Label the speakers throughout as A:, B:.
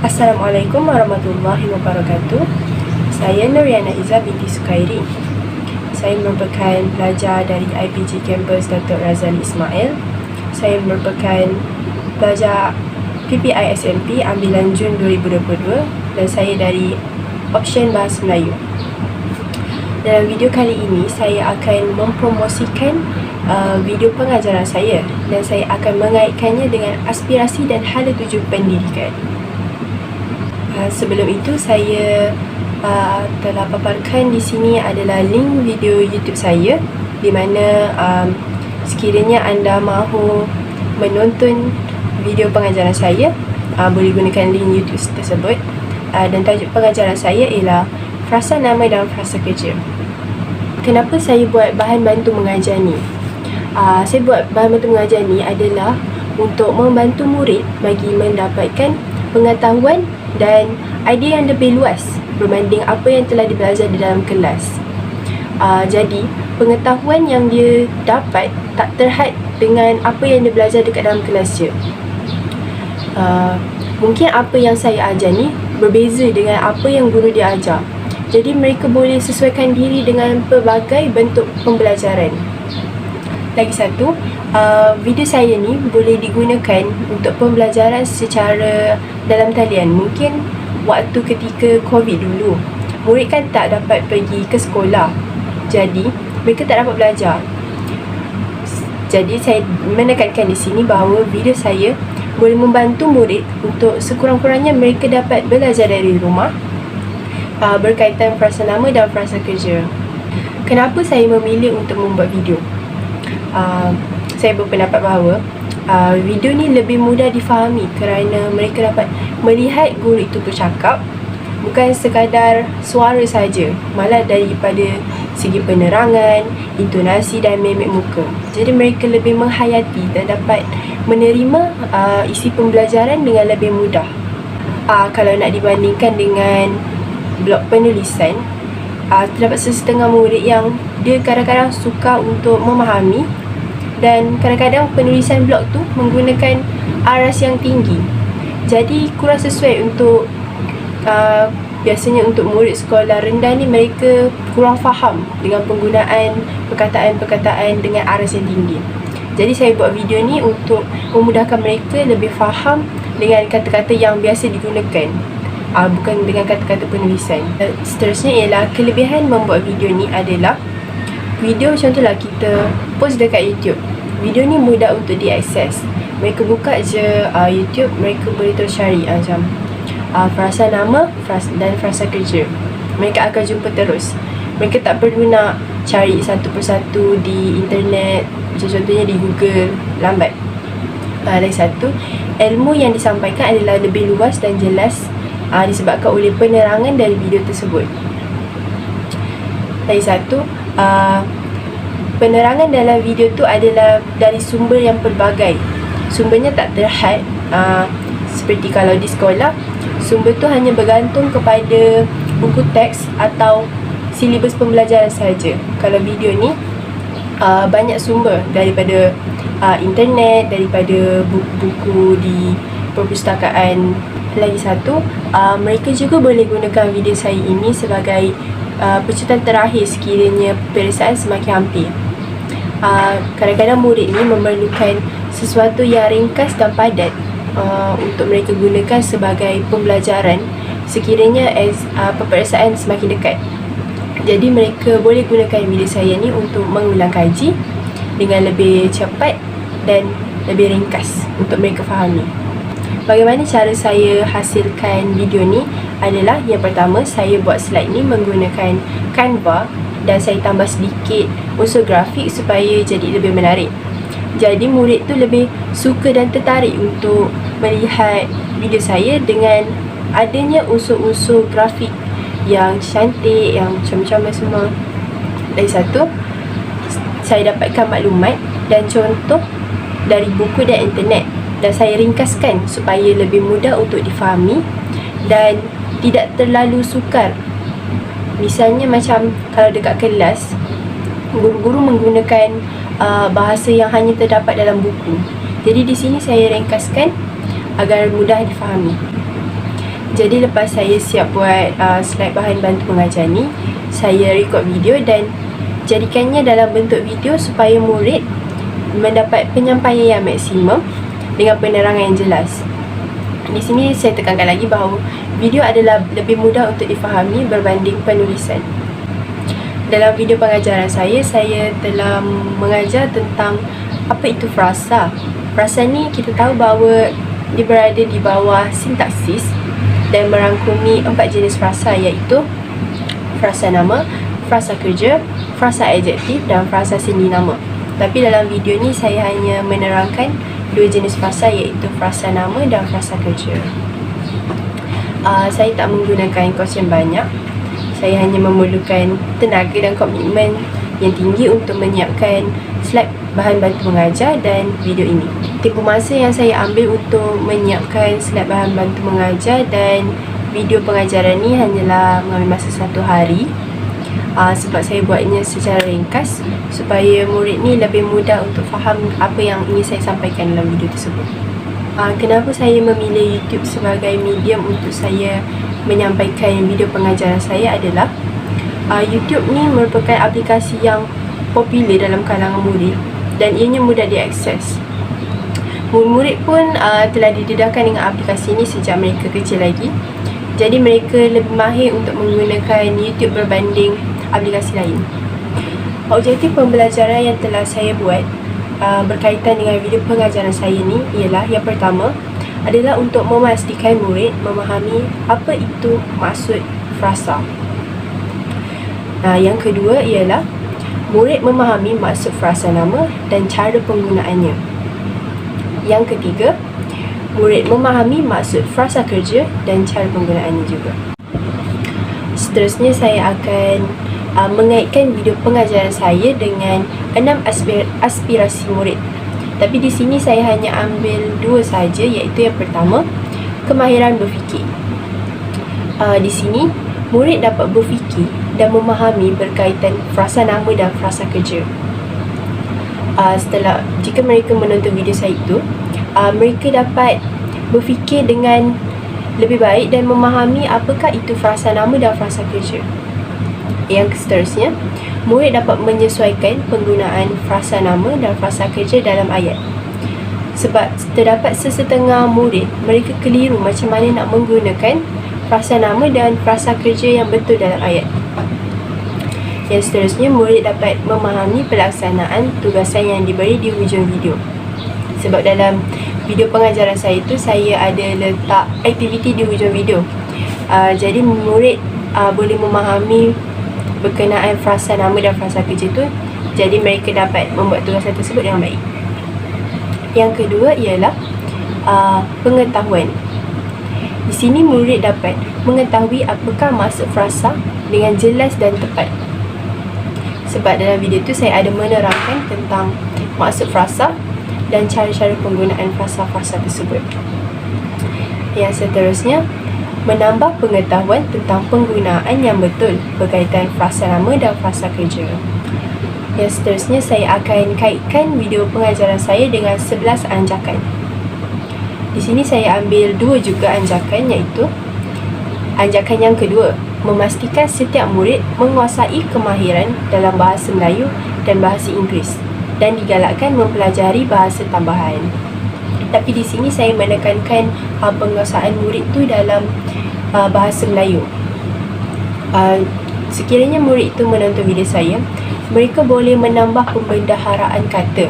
A: Assalamualaikum warahmatullahi wabarakatuh. Saya Nuriana Izzah binti Sukairi. Saya merupakan pelajar dari IPG Campus Datuk Razali Ismail. Saya merupakan pelajar PPI SMP ambilan Jun 2022 dan saya dari Option Bahasa Melayu. Dalam video kali ini, saya akan mempromosikan video pengajaran saya dan saya akan mengaitkannya dengan aspirasi dan hala tuju pendidikan. Sebelum itu, saya telah paparkan di sini adalah link video YouTube saya, di mana sekiranya anda mahu menonton video pengajaran saya, boleh gunakan link YouTube tersebut. Dan tajuk pengajaran saya ialah frasa nama dan frasa kerja. Kenapa saya buat bahan bantu mengajar ni? Saya buat bahan bantu mengajar ni adalah untuk membantu murid bagi mendapatkan pengetahuan dan idea yang lebih luas berbanding apa yang telah dibelajar di dalam kelas. Jadi, pengetahuan yang dia dapat tak terhad dengan apa yang dia belajar dekat dalam kelas je. Mungkin apa yang saya ajar ni berbeza dengan apa yang guru dia ajar. Jadi, mereka boleh sesuaikan diri dengan pelbagai bentuk pembelajaran. Lagi satu, video saya ni boleh digunakan untuk pembelajaran secara dalam talian. Mungkin waktu ketika COVID dulu, murid kan tak dapat pergi ke sekolah, jadi mereka tak dapat belajar. Jadi saya menekankan di sini bahawa video saya boleh membantu murid untuk sekurang-kurangnya mereka dapat belajar dari rumah berkaitan frasa nama dan frasa kerja. Kenapa saya memilih untuk membuat video? Saya berpendapat bahawa video ni lebih mudah difahami kerana mereka dapat melihat guru itu bercakap, bukan sekadar suara saja, malah daripada segi penerangan, intonasi dan mimik muka. Jadi mereka lebih menghayati dan dapat menerima isi pembelajaran dengan lebih mudah. Kalau nak dibandingkan dengan blog penulisan, terdapat setengah murid yang dia kadang-kadang suka untuk memahami, dan kadang-kadang penulisan blog tu menggunakan aras yang tinggi. Jadi kurang sesuai untuk biasanya untuk murid sekolah rendah ni, mereka kurang faham dengan penggunaan perkataan-perkataan dengan aras yang tinggi. Jadi saya buat video ni untuk memudahkan mereka lebih faham dengan kata-kata yang biasa digunakan, bukan dengan kata-kata penulisan. Seterusnya ialah kelebihan membuat video ni adalah video contohlah kita post dekat YouTube. Video ni mudah untuk diakses. Mereka buka je YouTube, mereka boleh terus cari macam frasa nama dan frasa kerja. Mereka akan jumpa terus. Mereka tak perlu nak cari satu persatu di internet, macam contohnya di Google, lambat. Lagi satu, ilmu yang disampaikan adalah lebih luas dan jelas disebabkan oleh penerangan dari video tersebut. Lagi satu, penerangan dalam video tu adalah dari sumber yang pelbagai. Sumbernya tak terhad, seperti kalau di sekolah, sumber tu hanya bergantung kepada buku teks atau silibus pembelajaran saja. Kalau video ni banyak sumber daripada internet, daripada buku-buku di perpustakaan. Lagi satu, mereka juga boleh gunakan video saya ini sebagai pecutan terakhir sekiranya peperiksaan semakin hampir. Kadang-kadang murid ni memerlukan sesuatu yang ringkas dan padat untuk mereka gunakan sebagai pembelajaran sekiranya peperiksaan semakin dekat. Jadi mereka boleh gunakan video saya ni untuk mengulang kaji dengan lebih cepat dan lebih ringkas untuk mereka fahami. Bagaimana cara saya hasilkan video ni adalah, yang pertama, saya buat slide ni menggunakan Canva dan saya tambah sedikit unsur grafik supaya jadi lebih menarik. Jadi murid tu lebih suka dan tertarik untuk melihat video saya dengan adanya unsur-unsur grafik yang cantik, yang comel-comel semua. Lagi satu, saya dapatkan maklumat dan contoh dari buku dan internet, dan saya ringkaskan supaya lebih mudah untuk difahami dan tidak terlalu sukar. Misalnya macam kalau dekat kelas, guru-guru menggunakan bahasa yang hanya terdapat dalam buku. Jadi di sini saya ringkaskan agar mudah difahami. Jadi lepas saya siap buat slide bahan bantu mengajar ni, saya record video dan jadikannya dalam bentuk video supaya murid mendapat penyampaian yang maksimum dengan penerangan yang jelas. Di sini saya tekankan lagi bahawa video adalah lebih mudah untuk difahami berbanding penulisan. Dalam video pengajaran saya telah mengajar tentang apa itu frasa. Frasa ni kita tahu bahawa dia berada di bawah sintaksis dan merangkumi 4 jenis frasa, iaitu frasa nama, frasa kerja, frasa adjektif dan frasa sindi nama. Tapi dalam video ni saya hanya menerangkan 2 jenis frasa, iaitu frasa nama dan frasa kerja. Saya tak menggunakan kos yang banyak. Saya hanya memerlukan tenaga dan komitmen yang tinggi untuk menyiapkan slide bahan bantu mengajar dan video ini. Tempoh masa yang saya ambil untuk menyiapkan slide bahan bantu mengajar dan video pengajaran ni hanyalah mengambil masa 1 hari. Sebab saya buatnya secara ringkas supaya murid ni lebih mudah untuk faham apa yang ingin saya sampaikan dalam video tersebut. Kenapa saya memilih YouTube sebagai medium untuk saya menyampaikan video pengajaran saya adalah YouTube ni merupakan aplikasi yang popular dalam kalangan murid dan ianya mudah diakses. Murid pun telah didedahkan dengan aplikasi ini sejak mereka kecil lagi. Jadi mereka lebih mahir untuk menggunakan YouTube berbanding aplikasi lain. Objektif pembelajaran yang telah saya buat berkaitan dengan video pengajaran saya ni ialah, yang pertama adalah untuk memastikan murid memahami apa itu maksud frasa. Yang kedua ialah murid memahami maksud frasa nama dan cara penggunaannya. Yang ketiga, murid memahami maksud frasa kerja dan cara penggunaannya juga. Seterusnya saya akan mengaitkan video pengajaran saya dengan 6 aspirasi murid. Tapi di sini saya hanya ambil 2 sahaja, iaitu yang pertama, kemahiran berfikir. Di sini murid dapat berfikir dan memahami berkaitan frasa nama dan frasa kerja. Jika mereka menonton video saya itu, mereka dapat berfikir dengan lebih baik dan memahami apakah itu frasa nama dan frasa kerja. Yang seterusnya, murid dapat menyesuaikan penggunaan frasa nama dan frasa kerja dalam ayat. Sebab terdapat sesetengah murid, mereka keliru macam mana nak menggunakan frasa nama dan frasa kerja yang betul dalam ayat. Yang seterusnya, murid dapat memahami pelaksanaan tugasan yang diberi di hujung video. Sebab dalam video pengajaran saya itu, saya ada letak aktiviti di hujung video. Jadi murid boleh memahami berkenaan frasa nama dan frasa kerja itu. Jadi mereka dapat membuat tugasan tersebut dengan baik. Yang kedua ialah pengetahuan. Di sini murid dapat mengetahui apakah maksud frasa dengan jelas dan tepat. Sebab dalam video itu saya ada menerangkan tentang maksud frasa dan cara-cara penggunaan frasa-frasa tersebut. Yang seterusnya, menambah pengetahuan tentang penggunaan yang betul berkaitan frasa nama dan frasa kerja. Yang seterusnya, saya akan kaitkan video pengajaran saya dengan 11 anjakan. Di sini saya ambil 2 juga anjakan, iaitu anjakan yang kedua, memastikan setiap murid menguasai kemahiran dalam bahasa Melayu dan bahasa Inggeris dan digalakkan mempelajari bahasa tambahan. Tapi di sini saya menekankan penguasaan murid tu dalam bahasa Melayu. Sekiranya murid itu menonton video saya, mereka boleh menambah pembendaharaan kata.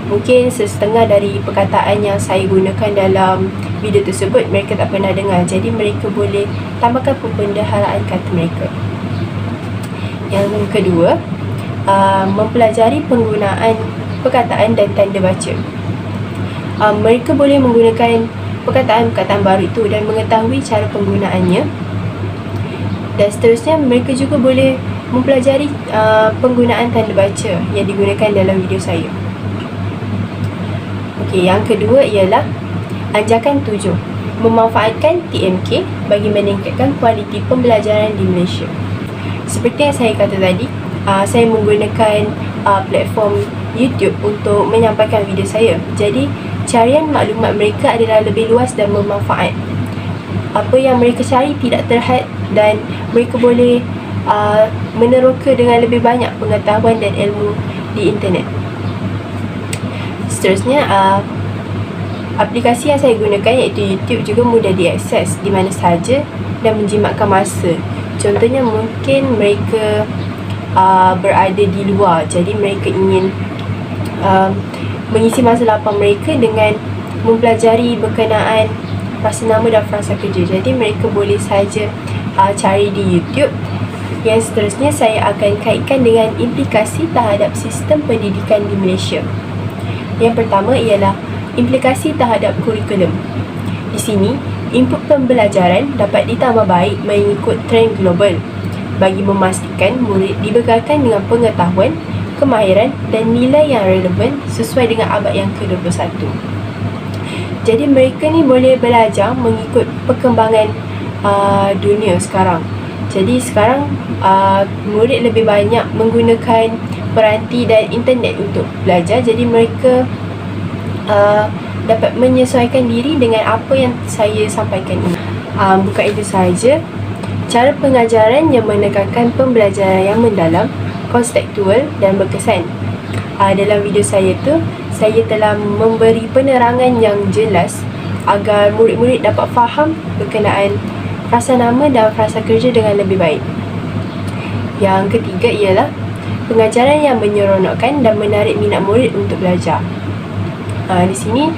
A: Mungkin setengah dari perkataan yang saya gunakan dalam video tersebut mereka tak pernah dengar. Jadi mereka boleh tambahkan pembendaharaan kata mereka. Yang kedua, mempelajari penggunaan perkataan dan tanda baca. Mereka boleh menggunakan perkataan-perkataan baru itu dan mengetahui cara penggunaannya. Dan seterusnya, mereka juga boleh mempelajari penggunaan tanda baca yang digunakan dalam video saya. Okey, yang kedua ialah anjakan 7, memanfaatkan TMK bagi meningkatkan kualiti pembelajaran di Malaysia. Seperti yang saya kata tadi, saya menggunakan platform YouTube untuk menyampaikan video saya. Jadi carian maklumat mereka adalah lebih luas dan bermanfaat. apa yang mereka cari tidak terhad dan mereka boleh meneroka dengan lebih banyak pengetahuan dan ilmu di internet. Seterusnya, aplikasi yang saya gunakan iaitu YouTube juga mudah diakses di mana sahaja dan menjimatkan masa. Contohnya mungkin mereka berada di luar, jadi mereka ingin mengisi masa lapang mereka dengan mempelajari berkenaan frasa nama dan frasa kerja. Jadi mereka boleh saja cari di YouTube. Yang seterusnya saya akan kaitkan dengan implikasi terhadap sistem pendidikan di Malaysia. Yang pertama ialah implikasi terhadap kurikulum. Di sini, input pembelajaran dapat ditambah baik mengikut trend global bagi memastikan murid dibekalkan dengan pengetahuan, kemahiran dan nilai yang relevan sesuai dengan abad yang ke-21. Jadi mereka ni boleh belajar mengikut perkembangan dunia sekarang. Jadi sekarang murid lebih banyak menggunakan peranti dan internet untuk belajar. Jadi mereka dapat menyesuaikan diri dengan apa yang saya sampaikan ini. Bukan itu sahaja, cara pengajaran yang menekankan pembelajaran yang mendalam, konseptual dan berkesan. Dalam video saya tu, saya telah memberi penerangan yang jelas agar murid-murid dapat faham berkenaan frasa nama dan frasa kerja dengan lebih baik. Yang ketiga ialah pengajaran yang menyeronokkan dan menarik minat murid untuk belajar. Di sini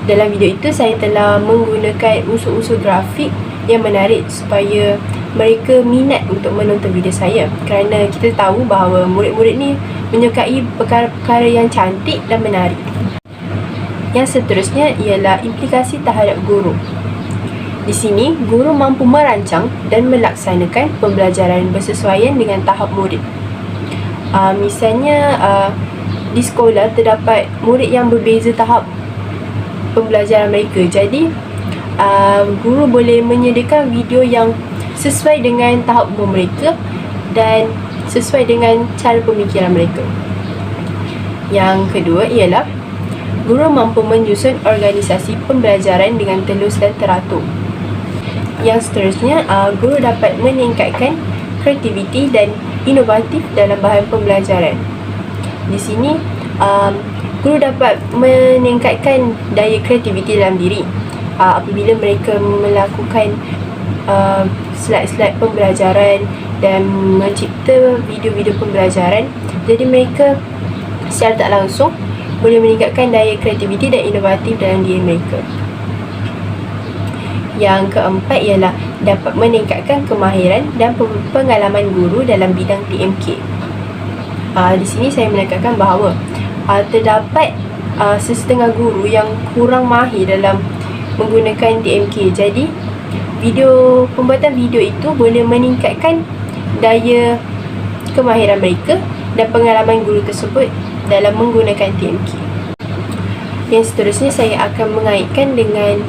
A: dalam video itu saya telah menggunakan unsur-unsur grafik yang menarik supaya mereka minat untuk menonton video saya, kerana kita tahu bahawa murid-murid ni menyukai perkara-perkara yang cantik dan menarik. Yang seterusnya ialah implikasi terhadap guru. Di sini, guru mampu merancang dan melaksanakan pembelajaran bersesuaian dengan tahap murid. Misalnya, di sekolah terdapat murid yang berbeza tahap pembelajaran mereka. Jadi, guru boleh menyediakan video yang sesuai dengan tahap umur mereka dan sesuai dengan cara pemikiran mereka. Yang kedua ialah guru mampu menyusun organisasi pembelajaran dengan telus dan teratur. Yang seterusnya, guru dapat meningkatkan kreativiti dan inovatif dalam bahan pembelajaran. Di sini, guru dapat meningkatkan daya kreativiti dalam diri apabila mereka melakukan slide-slide pembelajaran dan mencipta video-video pembelajaran. Jadi mereka secara tak langsung boleh meningkatkan daya kreativiti dan inovatif dalam diri mereka. Yang keempat ialah dapat meningkatkan kemahiran dan pengalaman guru dalam bidang TMK. Di sini saya menekankan bahawa terdapat sesetengah guru yang kurang mahir dalam menggunakan TMK. Jadi pembuatan video itu boleh meningkatkan daya kemahiran mereka dan pengalaman guru tersebut dalam menggunakan TMK. Yang seterusnya saya akan mengaitkan dengan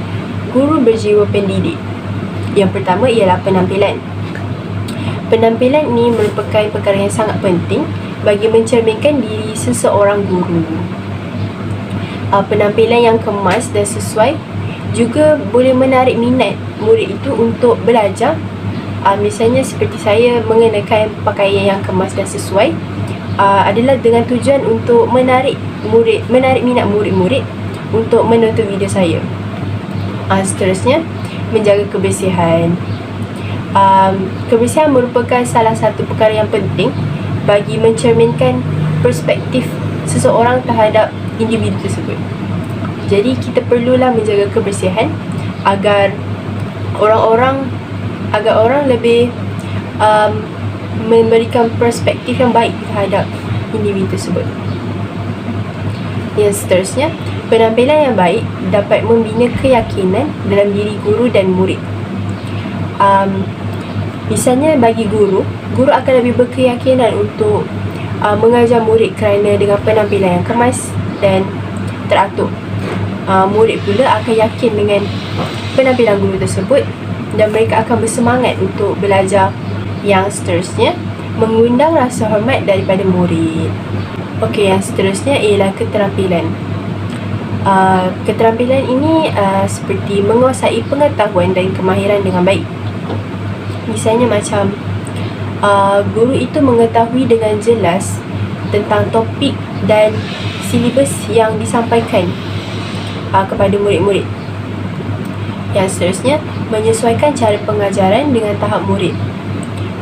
A: guru berjiwa pendidik. Yang pertama ialah penampilan. Penampilan ini merupakan perkara yang sangat penting bagi mencerminkan diri seseorang guru. Penampilan yang kemas dan sesuai juga boleh menarik minat murid itu untuk belajar. Misalnya seperti saya mengenakan pakaian yang kemas dan sesuai adalah dengan tujuan untuk menarik minat murid-murid untuk menonton video saya. Seterusnya, menjaga kebersihan. Kebersihan merupakan salah satu perkara yang penting bagi mencerminkan perspektif seseorang terhadap individu tersebut. Jadi kita perlulah menjaga kebersihan agar orang lebih memberikan perspektif yang baik terhadap individu tersebut. Yang seterusnya, penampilan yang baik dapat membina keyakinan dalam diri guru dan murid. Misalnya bagi guru akan lebih berkeyakinan untuk mengajar murid kerana dengan penampilan yang kemas dan teratur. Murid pula akan yakin dengan penampilan guru tersebut dan mereka akan bersemangat untuk belajar. Yang seterusnya, mengundang rasa hormat daripada murid. Okey, yang seterusnya ialah keterampilan. Keterampilan ini seperti menguasai pengetahuan dan kemahiran dengan baik. Misalnya macam guru itu mengetahui dengan jelas tentang topik dan silibus yang disampaikan kepada murid-murid. Yang seterusnya, menyesuaikan cara pengajaran dengan tahap murid.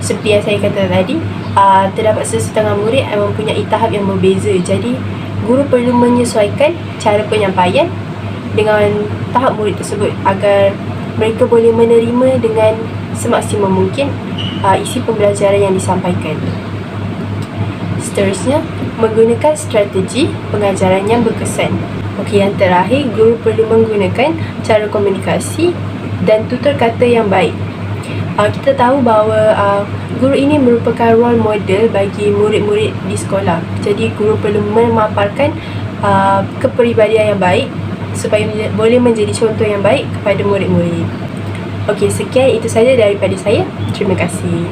A: Seperti yang saya kata tadi, terdapat sesetengah murid yang mempunyai tahap yang berbeza. Jadi, guru perlu menyesuaikan cara penyampaian dengan tahap murid tersebut agar mereka boleh menerima dengan semaksimum mungkin isi pembelajaran yang disampaikan. Seterusnya, menggunakan strategi pengajaran yang berkesan. Okey, yang terakhir, guru perlu menggunakan cara komunikasi dan tutur kata yang baik. Kita tahu bahawa guru ini merupakan role model bagi murid-murid di sekolah. Jadi, guru perlu memaparkan kepribadian yang baik supaya boleh menjadi contoh yang baik kepada murid-murid. Okey, sekian itu saja daripada saya. Terima kasih.